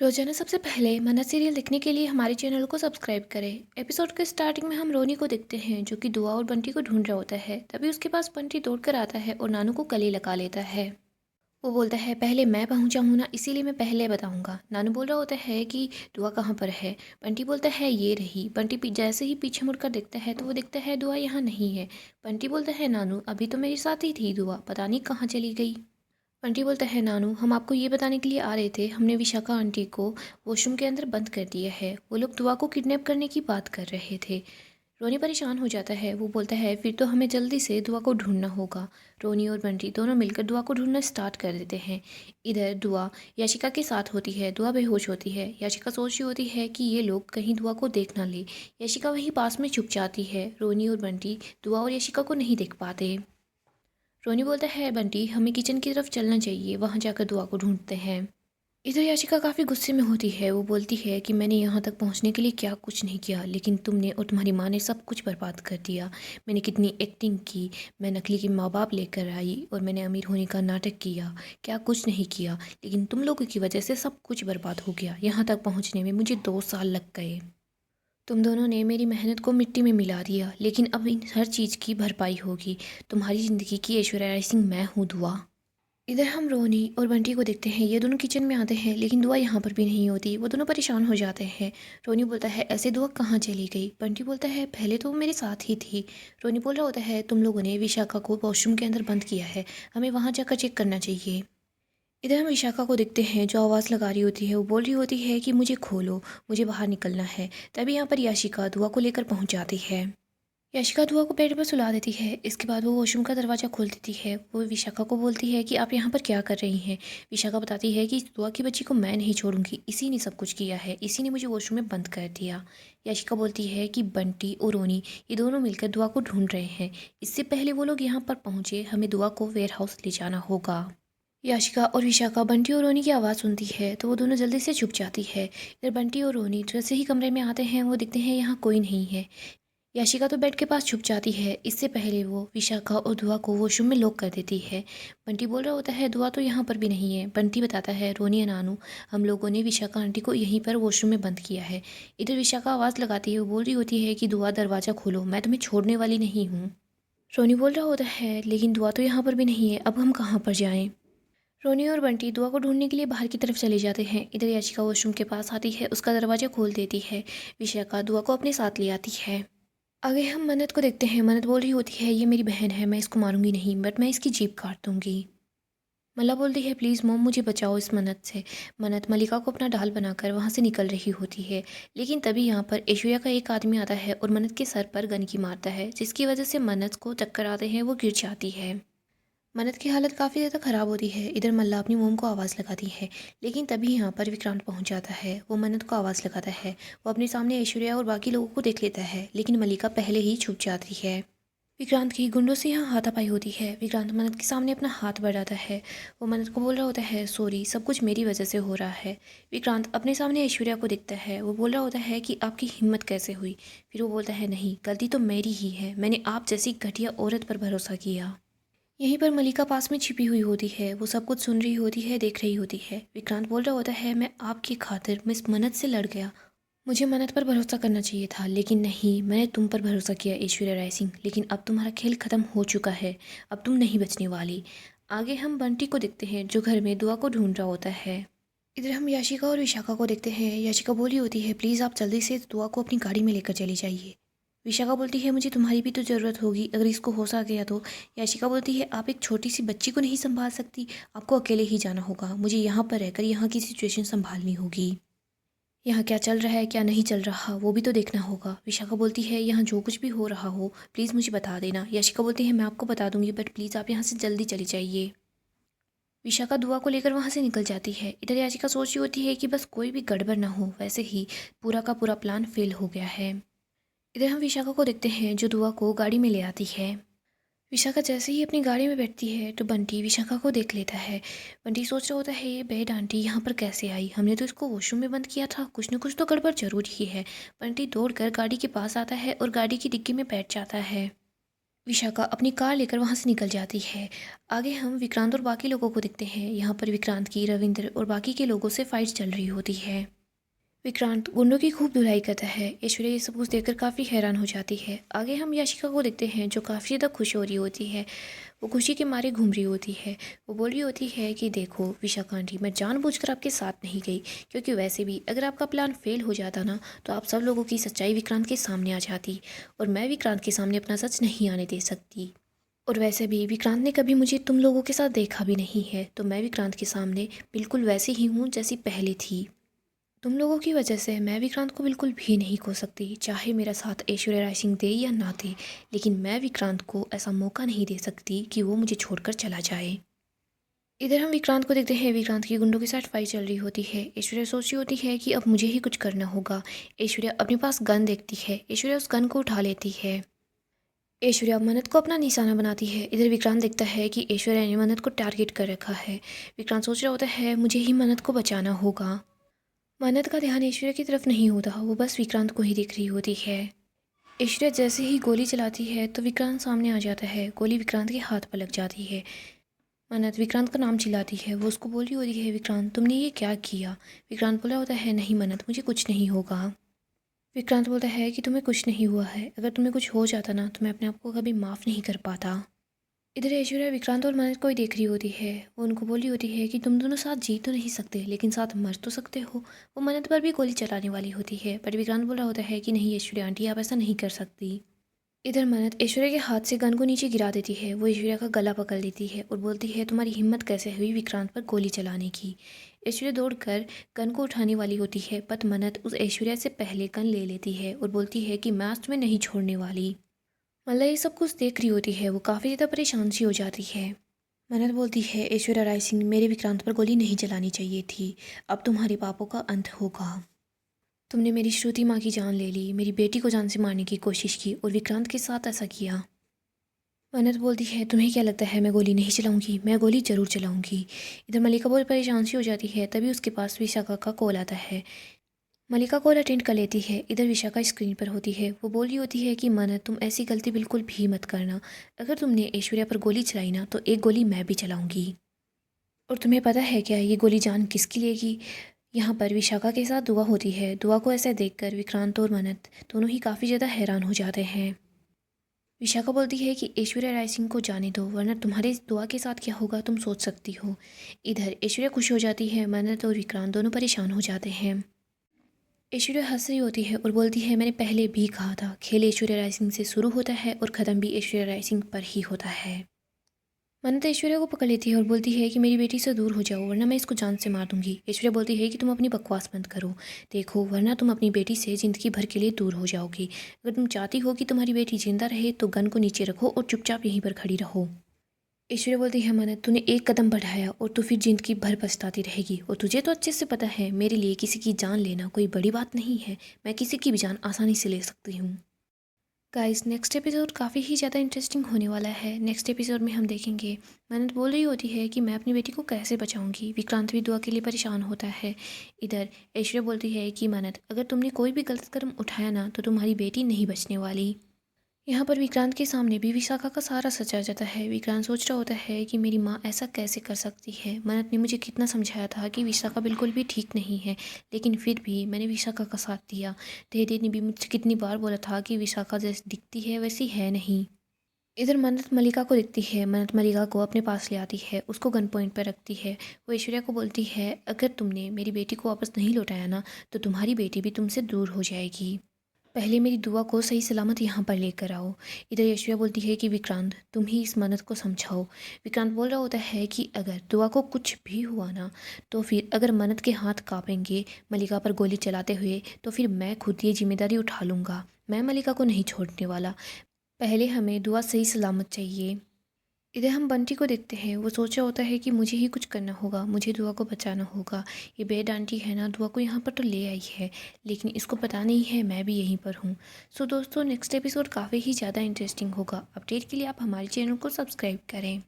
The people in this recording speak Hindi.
रोजाना सबसे पहले मन्नत सीरियल देखने के लिए हमारे चैनल को सब्सक्राइब करें। एपिसोड के स्टार्टिंग में हम रोनी को देखते हैं जो कि दुआ और बंटी को ढूंढ रहा होता है। तभी उसके पास बंटी दौड़कर आता है और नानू को गले लगा लेता है। वो बोलता है पहले मैं पहुंचा हूं ना, इसीलिए मैं पहले बताऊंगा। नानू बोल रहा होता है कि दुआ कहाँ पर है। बंटी बोलता है ये रही। बंटी जैसे ही पीछे मुड़कर देखता है तो वो देखता है दुआ यहाँ नहीं है। बंटी बोलता है नानू अभी तो मेरे साथ ही थी दुआ, पता नहीं कहाँ चली गई। बंटी बोलता है नानू हम आपको ये बताने के लिए आ रहे थे, हमने विशाखा आंटी को वॉशरूम के अंदर बंद कर दिया है। वो लोग दुआ को किडनैप करने की बात कर रहे थे। रोनी परेशान हो जाता है। वो बोलता है फिर तो हमें जल्दी से दुआ को ढूंढना होगा। रोनी और बंटी दोनों मिलकर दुआ को ढूंढना स्टार्ट कर देते हैं। इधर दुआ याशिका के साथ होती है। दुआ बेहोश होती है। याशिका सोच रही होती है कि ये लोग कहीं दुआ को देख ना ले। याशिका वहीं पास में छुप जाती है। रोनी और बंटी दुआ और याशिका को नहीं देख पाते। रोनी बोलता है बंटी हमें किचन की तरफ चलना चाहिए, वहाँ जाकर दुआ को ढूंढते हैं। इधर याशिका काफ़ी गुस्से में होती है। वो बोलती है कि मैंने यहाँ तक पहुँचने के लिए क्या कुछ नहीं किया, लेकिन तुमने और तुम्हारी माँ ने सब कुछ बर्बाद कर दिया। मैंने कितनी एक्टिंग की, मैं नकली के माँ बाप लेकर आई और मैंने अमीर होने का नाटक किया, क्या कुछ नहीं किया, लेकिन तुम लोगों की वजह से सब कुछ बर्बाद हो गया। यहाँ तक पहुँचने में मुझे 2 साल लग गए। तुम दोनों ने मेरी मेहनत को मिट्टी में मिला दिया, लेकिन अब इन हर चीज़ की भरपाई होगी। तुम्हारी ज़िंदगी की ऐश्वर्या राय सिंह मैं हूँ दुआ। इधर हम रोनी और बंटी को देखते हैं। ये दोनों किचन में आते हैं लेकिन दुआ यहाँ पर भी नहीं होती। वो दोनों परेशान हो जाते हैं। रोनी बोलता है ऐसे दुआ कहाँ चली गई। बंटी बोलता है पहले तो वो मेरे साथ ही थी। रोनी बोल रहा होता है तुम लोगों ने विशाखा को वॉशरूम के अंदर बंद किया है, हमें वहाँ जाकर चेक करना चाहिए। इधर हम विशाखा को देखते हैं जो आवाज़ लगा रही होती है। वो बोल रही होती है कि मुझे खोलो, मुझे बाहर निकलना है। तभी यहाँ पर याशिका दुआ को लेकर पहुँच जाती है। याशिका दुआ को बेड पर सुला देती है। इसके बाद वो वॉशरूम का दरवाज़ा खोल देती है। वो विशाखा को बोलती है कि आप यहाँ पर क्या कर रही हैं। विशाखा बताती है कि इस दुआ की बच्ची को मैं नहीं छोड़ूंगी, इसी ने सब कुछ किया है, इसी ने मुझे वॉशरूम में बंद कर दिया। याशिका बोलती है कि बंटी और रोनी ये दोनों मिलकर दुआ को ढूंढ रहे हैं। इससे पहले वो लोग यहाँ पर पहुँचे, हमें दुआ को वेयर हाउस ले जाना होगा। याशिका और विशाखा बंटी और रोनी की आवाज़ सुनती है तो वो दोनों जल्दी से छुप जाती है। इधर बंटी और रोनी जैसे ही कमरे में आते हैं वो देखते हैं यहाँ कोई नहीं है। याशिका तो बेड के पास छुप जाती है। इससे पहले वो विशाखा और दुआ को वॉशरूम में लॉक कर देती है। बंटी बोल रहा होता है दुआ तो यहाँ पर भी नहीं है। बंटी बताता है रोनी और नानू हम लोगों ने विशाखा आंटी को यहीं पर वॉशरूम में बंद किया है। इधर विशाखा आवाज़ लगाती है। वो बोल रही होती है कि दुआ दरवाज़ा खोलो, मैं तुम्हें छोड़ने वाली नहीं हूँ। रोनी बोल रहा होता है लेकिन दुआ तो यहाँ पर भी नहीं है, अब हम कहाँ पर जाएँ। रोनी और बंटी दुआ को ढूंढने के लिए बाहर की तरफ चले जाते हैं। इधर याशिका वॉशरूम के पास आती है, उसका दरवाज़ा खोल देती है। विशाखा दुआ को अपने साथ ले आती है। आगे हम मन्नत को देखते हैं। मन्नत बोल रही होती है ये मेरी बहन है, मैं इसको मारूंगी नहीं, बट मैं इसकी जीभ काट दूंगी। मल्ला बोलती है प्लीज़ मोम मुझे बचाओ इस मन्नत से। मन्नत मलिका को अपना ढाल बनाकर वहाँ से निकल रही होती है, लेकिन तभी यहाँ पर ऐश्वर्या का एक आदमी आता है और मन्नत के सर पर गन की मारता है, जिसकी वजह से मन्नत को चक्कर आते हैं, वो गिर जाती है। मन्नत की हालत काफ़ी ज़्यादा ख़राब होती है। इधर मल्ला अपनी मोम को आवाज़ लगाती है, लेकिन तभी यहाँ पर विक्रांत पहुँच जाता है। वो मन्नत को आवाज़ लगाता है। वो अपने सामने ऐश्वर्या और बाकी लोगों को देख लेता है, लेकिन मलिका पहले ही छुप जाती है। विक्रांत की गुंडों से यहाँ हाथापाई होती है। विक्रांत मन्नत के सामने अपना हाथ बढ़ाता है। वो मन्नत को बोल रहा होता है सॉरी, सब कुछ मेरी वजह से हो रहा है। विक्रांत अपने सामने ऐश्वर्या को देखता है। वो बोल रहा होता है कि आपकी हिम्मत कैसे हुई। फिर वो बोलता है नहीं, गलती तो मेरी ही है, मैंने आप जैसी घटिया औरत पर भरोसा किया। यहीं पर मलिका पास में छिपी हुई होती है। वो सब कुछ सुन रही होती है, देख रही होती है। विक्रांत बोल रहा होता है मैं आपकी खातिर मिस मन्नत से लड़ गया, मुझे मन्नत पर भरोसा करना चाहिए था, लेकिन नहीं, मैंने तुम पर भरोसा किया ऐश्वर्या राय सिंह। लेकिन अब तुम्हारा खेल खत्म हो चुका है, अब तुम नहीं बचने वाली। आगे हम बंटी को देखते हैं जो घर में दुआ को ढूंढ रहा होता है। इधर हम याशिका और विशाखा को देखते हैं। याशिका बोली होती है प्लीज़ आप जल्दी से दुआ को अपनी गाड़ी में लेकर चली जाइए। विशाखा बोलती है मुझे तुम्हारी भी तो ज़रूरत होगी, अगर इसको होश आ गया तो। याशिका बोलती है आप एक छोटी सी बच्ची को नहीं संभाल सकती, आपको अकेले ही जाना होगा, मुझे यहाँ पर रहकर यहाँ की सिचुएशन संभालनी होगी। यहाँ क्या चल रहा है क्या नहीं चल रहा वो भी तो देखना होगा। विशाखा बोलती है यहाँ जो कुछ भी हो रहा हो प्लीज़ मुझे बता देना। याशिका बोलती है मैं आपको बता दूंगी, बट प्लीज़ आप यहाँ से जल्दी चली जाइए। विशाखा दुआ को लेकर वहाँ से निकल जाती है। इधर याशिका सोच रही होती है कि बस कोई भी गड़बड़ ना हो, वैसे ही पूरा का पूरा प्लान फेल हो गया है। इधर हम विशाखा को देखते हैं जो दुआ को गाड़ी में ले आती है। विशाखा जैसे ही अपनी गाड़ी में बैठती है तो बंटी विशाखा को देख लेता है। बंटी सोच रहा होता है ये बेड आंटी यहाँ पर कैसे आई, हमने तो इसको वॉशरूम में बंद किया था, कुछ न कुछ तो गड़बड़ जरूर ही है। बंटी दौड़कर गाड़ी के पास आता है और गाड़ी की डिक्की में बैठ जाता है। विशाखा अपनी कार लेकर वहाँ से निकल जाती है। आगे हम विक्रांत और बाकी लोगों को देखते हैं। यहाँ पर विक्रांत की, रविंद्र और बाकी के लोगों से फाइट चल रही होती है। विक्रांत गुंडों की खूब धुलाई करता है। ऐश्वर्या ये सब कुछ देखकर काफ़ी हैरान हो जाती है। आगे हम याशिका को देखते हैं जो काफ़ी ज़्यादा खुश हो रही होती है। वो खुशी के मारे घूम रही होती है। वो बोल रही होती है कि देखो विशाखा आंटी, मैं जानबूझकर आपके साथ नहीं गई, क्योंकि वैसे भी अगर आपका प्लान फेल हो जाता ना तो आप सब लोगों की सच्चाई विक्रांत के सामने आ जाती, और मैं विक्रांत के सामने अपना सच नहीं आने दे सकती। और वैसे भी विक्रांत ने कभी मुझे तुम लोगों के साथ देखा भी नहीं है, तो मैं विक्रांत के सामने बिल्कुल वैसी ही हूँ जैसी पहले थी। तुम लोगों की वजह से मैं विक्रांत को बिल्कुल भी नहीं खो सकती, चाहे मेरा साथ ऐश्वर्या राय सिंह दे या ना दे, लेकिन मैं विक्रांत को ऐसा मौका नहीं दे सकती कि वो मुझे छोड़कर चला जाए। इधर हम विक्रांत को देखते हैं। विक्रांत की गुंडों के साथ फाइट चल रही होती है। ऐश्वर्या सोच रही होती है कि अब मुझे ही कुछ करना होगा। ऐश्वर्या अपने पास गन देखती है। ऐश्वर्या उस गन को उठा लेती है। ऐश्वर्या मन्नत को अपना निशाना बनाती है। इधर विक्रांत देखता है कि ऐश्वर्या ने मन्नत को टारगेट कर रखा है। विक्रांत सोच रहा होता है मुझे ही मन्नत को बचाना होगा। मन्नत का ध्यान ऐश्वर्या की तरफ नहीं होता, वो बस विक्रांत को ही देख रही होती है। ऐश्वर्या जैसे ही गोली चलाती है तो विक्रांत सामने आ जाता है। गोली विक्रांत के हाथ पर लग जाती है। मन्नत विक्रांत का नाम चिल्लाती है। वो उसको बोल रही होती है विक्रांत तुमने ये क्या किया। विक्रांत बोला होता है नहीं मन्नत, मुझे कुछ नहीं होगा। विक्रांत बोलता है कि तुम्हें कुछ नहीं हुआ है, अगर तुम्हें कुछ हो जाता ना तो मैं अपने आप को कभी माफ़ नहीं कर पाता। इधर ऐश्वर्या विक्रांत और मन्नत को ही देख रही होती है। वो उनको बोली होती है कि तुम दोनों साथ जी तो नहीं सकते, लेकिन साथ मर तो सकते हो। वो मन्नत पर भी गोली चलाने वाली होती है, पर विक्रांत बोला होता है कि नहीं ऐश्वर्या आंटी, आप ऐसा नहीं कर सकती। इधर मन्नत ऐश्वर्या के हाथ से गन को नीचे गिरा देती है। वो ऐश्वर्या का गला पकड़ लेती है और बोलती है तुम्हारी हिम्मत कैसे हुई विक्रांत पर गोली चलाने की। ऐश्वर्या दौड़कर गन को उठाने वाली होती है, पर मन्नत उस ऐश्वर्या से पहले गन ले लेती है और बोलती है कि मैं आज तुम्हें नहीं छोड़ने वाली। मल्ला ये सब कुछ देख रही होती है। वो काफ़ी ज़्यादा परेशान सी हो जाती है। मन्नत बोलती है ऐश्वर्या राय सिंह, मेरे विक्रांत पर गोली नहीं चलानी चाहिए थी। अब तुम्हारे पापों का अंत होगा। तुमने मेरी श्रुति माँ की जान ले ली, मेरी बेटी को जान से मारने की कोशिश की और विक्रांत के साथ ऐसा किया। मन्नत बोलती है तुम्हें क्या लगता है मैं गोली नहीं चलाऊंगी, मैं गोली जरूर चलाऊंगी। इधर मल्लिका बहुत परेशान सी हो जाती है। तभी उसके पास विशाखा का कॉल आता है। मल्लिका कॉल अटेंड कर लेती है। इधर विशाखा स्क्रीन पर होती है। वो बोल रही होती है कि मन्नत तुम ऐसी गलती बिल्कुल भी मत करना। अगर तुमने ऐश्वर्या पर गोली चलाई ना तो एक गोली मैं भी चलाऊंगी। और तुम्हें पता है क्या ये गोली जान किसकी लेगी। यहाँ पर विशाखा के साथ दुआ होती है। दुआ को ऐसे देखकर विक्रांत और मन्नत दोनों ही काफ़ी ज़्यादा हैरान हो जाते हैं। विशाखा बोलती है कि ऐश्वर्या राय सिंह को जाने दो, वरना तुम्हारे इस दुआ के साथ क्या होगा तुम सोच सकती हो। इधर ऐश्वर्या खुश हो जाती है। मन्नत और विक्रांत दोनों परेशान हो जाते हैं। ऐश्वर्या हंस रही होती है और बोलती है मैंने पहले भी कहा था, खेल ऐश्वर्या राय सिंह से शुरू होता है और ख़त्म भी ऐश्वर्या राय सिंह पर ही होता है। मन्नत ऐश्वर्या को पकड़ लेती है और बोलती है कि मेरी बेटी से दूर हो जाओ, वरना मैं इसको जान से मार दूंगी। ऐश्वर्या बोलती है कि तुम अपनी बकवास बंद करो, देखो वरना तुम अपनी बेटी से ज़िंदगी भर के लिए दूर हो जाओगी। अगर तुम चाहती हो कि तुम्हारी बेटी जिंदा रहे तो गन को नीचे रखो और चुपचाप यहीं पर खड़ी रहो। ऐश्वर्या बोलती है मन्नत तूने एक कदम बढ़ाया और तू फिर जिंदगी भर पछताती रहेगी, और तुझे तो अच्छे से पता है मेरे लिए किसी की जान लेना कोई बड़ी बात नहीं है। मैं किसी की भी जान आसानी से ले सकती हूँ। गाइस नेक्स्ट एपिसोड काफ़ी ही ज़्यादा इंटरेस्टिंग होने वाला है। नेक्स्ट एपिसोड में हम देखेंगे मन्नत बोल रही होती है कि मैं अपनी बेटी को कैसे बचाऊंगी। विक्रांत भी दुआ के लिए परेशान होता है। इधर ऐश्वर्या बोलती है कि मन्नत अगर तुमने कोई भी गलत कदम उठाया ना तो तुम्हारी बेटी नहीं बचने वाली। यहाँ पर विक्रांत के सामने भी विशाखा का सारा सच आ जाता है। विक्रांत सोच रहा होता है कि मेरी माँ ऐसा कैसे कर सकती है। मन्नत ने मुझे कितना समझाया था कि विशाखा बिल्कुल भी ठीक नहीं है, लेकिन फिर भी मैंने विशाखा का साथ दिया। दीदी ने भी मुझसे कितनी बार बोला था कि विशाखा जैसी दिखती है वैसी है नहीं। इधर मन्नत मल्लिका को दिखती है। मन्नत मल्लिका को अपने पास ले आती है, उसको गन पॉइंट पर रखती है। वो ऐश्वर्या को बोलती है अगर तुमने मेरी बेटी को वापस नहीं लौटाया ना तो तुम्हारी बेटी भी तुमसे दूर हो जाएगी। पहले मेरी दुआ को सही सलामत यहाँ पर लेकर आओ। इधर ऐश्वर्या बोलती है कि विक्रांत तुम ही इस मन्नत को समझाओ। विक्रांत बोल रहा होता है कि अगर दुआ को कुछ भी हुआ ना तो फिर अगर मन्नत के हाथ कांपेंगे मल्लिका पर गोली चलाते हुए तो फिर मैं खुद ये जिम्मेदारी उठा लूँगा। मैं मल्लिका को नहीं छोड़ने वाला। पहले हमें दुआ सही सलामत चाहिए। इधर हम बंटी को देखते हैं। वो सोच रहा होता है कि मुझे ही कुछ करना होगा, मुझे दुआ को बचाना होगा। ये बेड आंटी है ना, दुआ को यहाँ पर तो ले आई है, लेकिन इसको पता नहीं है मैं भी यहीं पर हूँ। सो दोस्तों नेक्स्ट एपिसोड काफ़ी ही ज़्यादा इंटरेस्टिंग होगा। अपडेट के लिए आप हमारे चैनल को सब्सक्राइब करें।